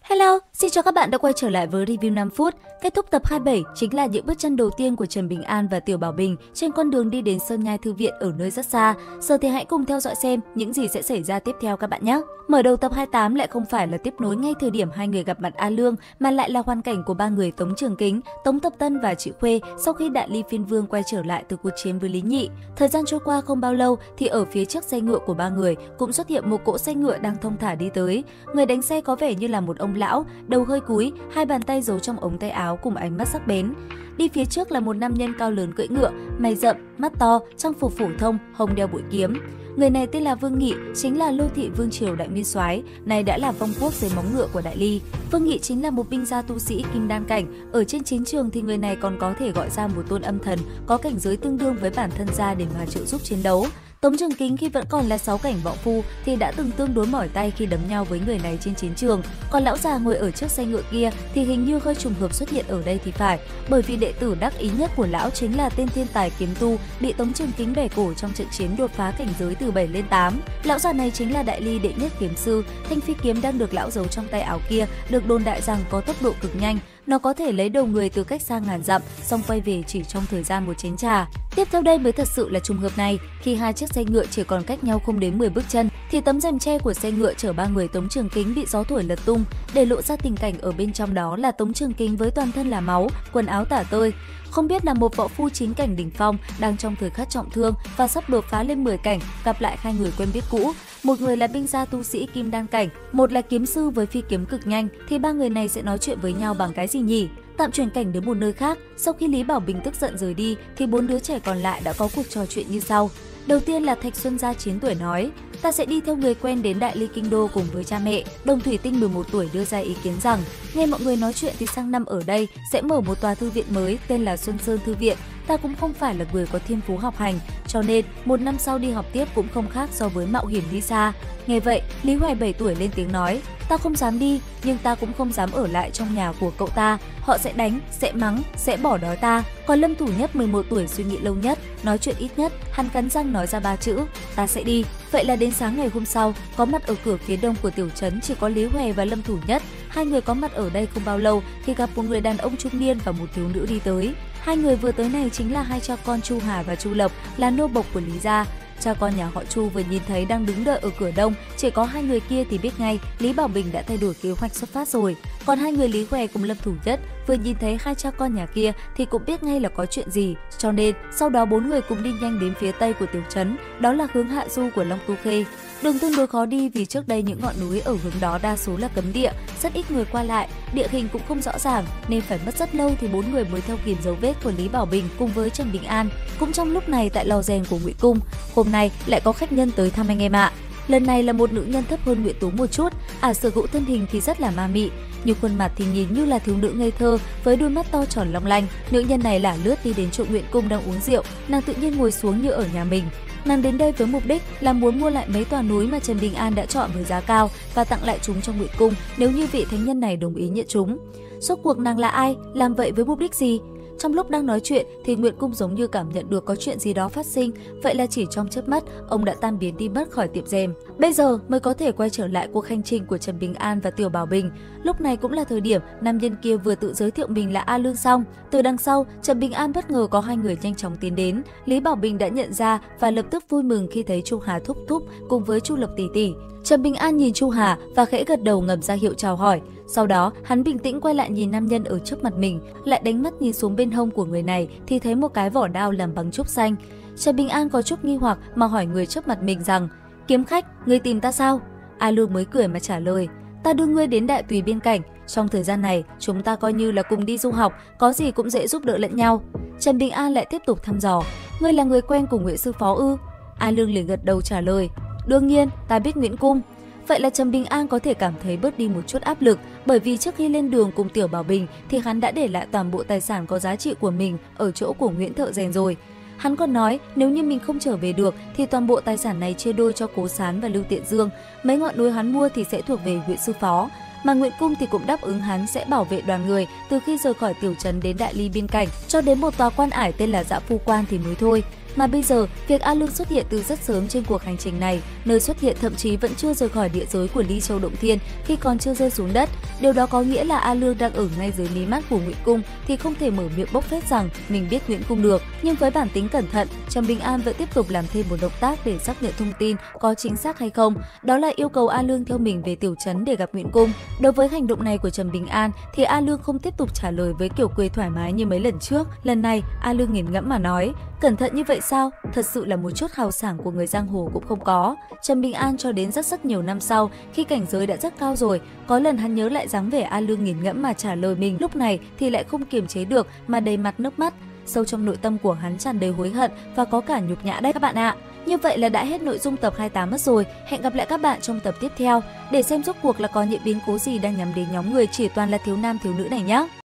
Hello, xin chào các bạn đã quay trở lại với review 5 phút. Kết thúc tập 27 chính là những bước chân đầu tiên của Trần Bình An và Tiểu Bảo Bình trên con đường đi đến Sơn Nhai Thư viện ở nơi rất xa. Giờ thì hãy cùng theo dõi xem những gì sẽ xảy ra tiếp theo các bạn nhé. Mở đầu tập 28 lại không phải là tiếp nối ngay thời điểm hai người gặp mặt A Lương, mà lại là hoàn cảnh của ba người Tống Trường Kính, Tống Tập Tân và Chị Khuê sau khi Đại Ly Phiên Vương quay trở lại từ cuộc chiến với Lý Nhị. Thời gian trôi qua không bao lâu thì ở phía trước xe ngựa của ba người cũng xuất hiện một cỗ xe ngựa đang thong thả đi tới. Người đánh xe có vẻ như là một ông lão, đầu hơi cúi, hai bàn tay giấu trong ống tay áo cùng ánh mắt sắc bén. Đi phía trước là một nam nhân cao lớn cưỡi ngựa, mày rậm, mắt to, trang phục phổ thông, hông đeo bội kiếm. Người này tên là Vương Nghị, chính là Lô Thị Vương Triều đại nguyên soái, này đã là vong quốc dưới móng ngựa của Đại Ly. Vương Nghị chính là một binh gia tu sĩ kim đan cảnh, ở trên chiến trường thì người này còn có thể gọi ra một tôn âm thần có cảnh giới tương đương với bản thân gia để mà trợ giúp chiến đấu. Tống Trường Kính khi vẫn còn là 6 cảnh võ phu thì đã từng tương đối mỏi tay khi đấm nhau với người này trên chiến trường. Còn lão già ngồi ở trước xe ngựa kia thì hình như hơi trùng hợp xuất hiện ở đây thì phải, bởi vì đệ tử đắc ý nhất của lão chính là tên thiên tài kiếm tu bị Tống Trường Kính bẻ cổ trong trận chiến đột phá cảnh giới từ 7 lên 8. Lão già này chính là Đại Ly đệ nhất kiếm sư. Thanh phi kiếm đang được lão giấu trong tay áo kia được đồn đại rằng có tốc độ cực nhanh. Nó có thể lấy đầu người từ cách xa ngàn dặm, xong quay về chỉ trong thời gian một chén trà. Tiếp theo đây mới thật sự là trùng hợp này, khi hai chiếc xe ngựa chỉ còn cách nhau không đến 10 bước chân, thì tấm rèm che của xe ngựa chở ba người Tống Trường Kính bị gió thổi lật tung, để lộ ra tình cảnh ở bên trong đó là Tống Trường Kính với toàn thân là máu, quần áo tả tơi. Không biết là một võ phu 9 cảnh đỉnh phong đang trong thời khắc trọng thương và sắp đột phá lên 10 cảnh gặp lại hai người quen biết cũ. Một người là binh gia tu sĩ kim đan cảnh, một là kiếm sư với phi kiếm cực nhanh, thì ba người này sẽ nói chuyện với nhau bằng cái gì nhỉ? Tạm chuyển cảnh đến một nơi khác, sau khi Lý Bảo Bình tức giận rời đi thì 4 đứa trẻ còn lại đã có cuộc trò chuyện như sau. Đầu tiên là Thạch Xuân Gia 9 tuổi nói, ta sẽ đi theo người quen đến Đại Ly Kinh Đô cùng với cha mẹ. Đồng Thủy Tinh 11 tuổi đưa ra ý kiến rằng, nghe mọi người nói chuyện thì sang năm ở đây sẽ mở một tòa thư viện mới tên là Xuân Sơn Thư Viện. Ta cũng không phải là người có thiên phú học hành, cho nên một năm sau đi học tiếp cũng không khác so với mạo hiểm đi xa. Nghe vậy, Lý Hoài 7 tuổi lên tiếng nói, ta không dám đi, nhưng ta cũng không dám ở lại trong nhà của cậu ta. Họ sẽ đánh, sẽ mắng, sẽ bỏ đói ta. Còn Lâm Thủ Nhất 11 tuổi suy nghĩ lâu nhất, nói chuyện ít nhất, hắn cắn răng nói ra 3 chữ, ta sẽ đi. Vậy là đến sáng ngày hôm sau, có mặt ở cửa phía đông của tiểu trấn chỉ có Lý Hoè và Lâm Thủ Nhất. Hai người có mặt ở đây không bao lâu thì gặp một người đàn ông trung niên và một thiếu nữ đi tới. Hai người vừa tới này chính là hai cha con Chu Hà và Chu Lộc, là nô bộc của Lý gia. Cha con nhà họ Chu vừa nhìn thấy đang đứng đợi ở cửa đông, chỉ có hai người kia thì biết ngay Lý Bảo Bình đã thay đổi kế hoạch xuất phát rồi. Còn hai người Lý Hoè cùng Lâm Thủ Nhất vừa nhìn thấy hai cha con nhà kia thì cũng biết ngay là có chuyện gì, cho nên sau đó 4 người cùng đi nhanh đến phía tây của tiểu trấn, đó là hướng hạ du của Long Tu Khê. Đường tương đối khó đi vì trước đây những ngọn núi ở hướng đó đa số là cấm địa, rất ít người qua lại, địa hình cũng không rõ ràng nên phải mất rất lâu thì 4 người mới theo kịp dấu vết của Lý Bảo Bình cùng với Trần Bình An. Cũng trong lúc này tại lò rèn của Ngụy Cung, hôm nay lại có khách nhân tới thăm anh em ạ. Lần này là một nữ nhân thấp hơn Nguyễn Tú một chút, sở hữu thân hình thì rất là ma mị, nhưng khuôn mặt thì nhìn như là thiếu nữ ngây thơ với đôi mắt to tròn long lanh. Nữ nhân này lả lướt đi đến chỗ Nguyễn Cung đang uống rượu, nàng tự nhiên ngồi xuống như ở nhà mình. Nàng đến đây với mục đích là muốn mua lại mấy tòa núi mà Trần Bình An đã chọn với giá cao và tặng lại chúng cho Ngụy Cung nếu như vị thánh nhân này đồng ý nhận chúng. Rốt cuộc nàng là ai, làm vậy với mục đích gì? Trong lúc đang nói chuyện thì Nguyễn Cung giống như cảm nhận được có chuyện gì đó phát sinh, vậy là chỉ trong chớp mắt ông đã tan biến đi mất khỏi tiệm rèm. Bây giờ mới có thể quay trở lại cuộc hành trình của Trần Bình An và Tiểu Bảo Bình. Lúc này cũng là thời điểm nam nhân kia vừa tự giới thiệu mình là A Lương xong. Từ đằng sau, Trần Bình An bất ngờ có hai người nhanh chóng tiến đến. Lý Bảo Bình đã nhận ra và lập tức vui mừng khi thấy Chu Hà thúc thúc cùng với Chu Lộc tỷ tỷ. Trần Bình An nhìn Chu Hà và khẽ gật đầu ngầm ra hiệu chào hỏi. Sau đó, hắn bình tĩnh quay lại nhìn nam nhân ở trước mặt mình, lại đánh mắt nhìn xuống bên hông của người này thì thấy một cái vỏ đao làm bằng trúc xanh. Trần Bình An có chút nghi hoặc mà hỏi người trước mặt mình rằng, kiếm khách, ngươi tìm ta sao? A Lương mới cười mà trả lời, ta đưa ngươi đến Đại Tùy biên cảnh, trong thời gian này chúng ta coi như là cùng đi du học, có gì cũng dễ giúp đỡ lẫn nhau. Trần Bình An lại tiếp tục thăm dò, ngươi là người quen của Nguyễn sư phó ư? A Lương liền gật đầu trả lời, đương nhiên, ta biết Nguyễn Cung. Vậy là Trần Bình An có thể cảm thấy bớt đi một chút áp lực, bởi vì trước khi lên đường cùng Tiểu Bảo Bình thì hắn đã để lại toàn bộ tài sản có giá trị của mình ở chỗ của Nguyễn thợ rèn rồi. Hắn còn nói nếu như mình không trở về được thì toàn bộ tài sản này chia đôi cho Cố Sán và Lưu Tiện Dương, mấy ngọn núi hắn mua thì sẽ thuộc về Nguyễn sư phó. Mà Nguyễn Cung thì cũng đáp ứng hắn sẽ bảo vệ đoàn người từ khi rời khỏi tiểu trấn đến Đại Ly biên cảnh cho đến một tòa quan ải tên là Dã Phu Quan thì mới thôi. Mà bây giờ, việc A Lương xuất hiện từ rất sớm trên cuộc hành trình này, nơi xuất hiện thậm chí vẫn chưa rời khỏi địa giới của Ly Châu Động Thiên khi còn chưa rơi xuống đất. Điều đó có nghĩa là A Lương đang ở ngay dưới mí mắt của Nguyễn Cung thì không thể mở miệng bốc phét rằng mình biết Nguyễn Cung được. Nhưng với bản tính cẩn thận, Trầm Bình An vẫn tiếp tục làm thêm một động tác để xác nhận thông tin có chính xác hay không. Đó là yêu cầu A Lương theo mình về tiểu trấn để gặp Nguyễn Cung. Đối với hành động này của Trầm Bình An thì A Lương không tiếp tục trả lời với kiểu cười thoải mái như mấy lần trước. Lần này, A Lương nghiền ngẫm mà nói: "Cẩn thận như vậy sao? Thật sự là một chút hào sảng của người giang hồ cũng không có." Trầm Bình An cho đến rất nhiều năm sau, khi cảnh giới đã rất cao rồi, có lần hắn nhớ lại dáng vẻ A Lương nghiền ngẫm mà trả lời mình lúc này thì lại không kiềm chế được mà đầy mặt nước mắt. Sâu trong nội tâm của hắn tràn đầy hối hận và có cả nhục nhã đấy các bạn ạ. Như vậy là đã hết nội dung tập 28 mất rồi. Hẹn gặp lại các bạn trong tập tiếp theo để xem rốt cuộc là có những biến cố gì đang nhắm đến nhóm người chỉ toàn là thiếu nam thiếu nữ này nhé.